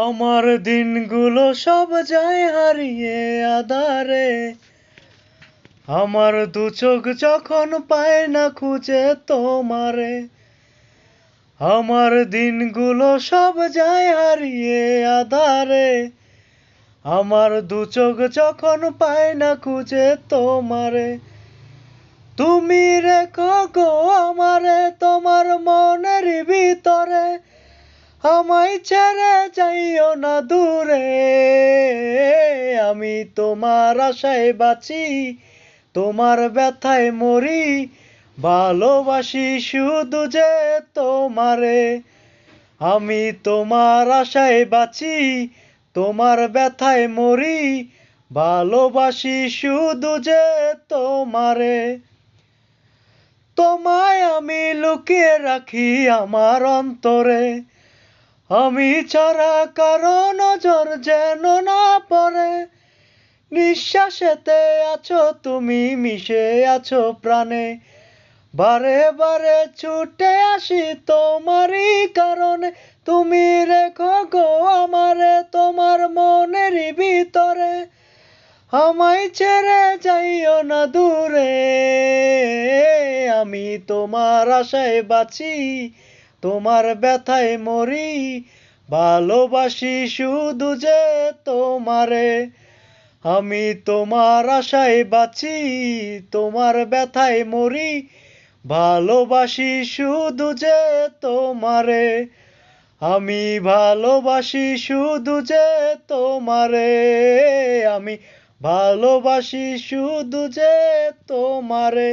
আমার দিনগুলো সব যায় হারিয়ে আঁধারে, আমার দু চোখ যখন পায় না খুঁজে তোমারে। আমার দিনগুলো সব যায় হারিয়ে আঁধারে, আমার দু চোখ যখন পায় না খুঁজে তোমারে। তুমি রেখো গো আমারে তোমার মনের ভিতরে, আমায় ছেড়ে যাইও না দূরে। আমি তোমার আশায় বাঁচি, তোমার ব্যথায় মরি, ভালোবাসি শুধু যে তোমারে। আমি তোমার আশায় বাঁচি, তোমার ব্যথায় মরি, ভালোবাসি শুধু যে তোমারে। তোমায় আমি লুকিয়ে রাখি আমার অন্তরে, আমি ছাড়া কারো নজর যেন না পড়ে। নিঃশ্বাসেতে আছো তুমি, মিশে আছো প্রাণে, বারে বারে ছুটে আসি তোমারই কারণে। তুমি রেখো গো আমারে তোমার মনের ভিতরে, আমায় ছেড়ে যাইও না দূরে। আমি তোমার আশায় বাঁচি, তোমার ব্যথায় মরি, ভালোবাসি শুধু যে তোমারে। আমি তোমার আশায় বাঁচি, তোমার ব্যথায় মরি, ভালোবাসি শুধু যে তোমারে। আমি ভালোবাসি শুধু যে তোমারে, আমি ভালোবাসি শুধু যে তোমারে।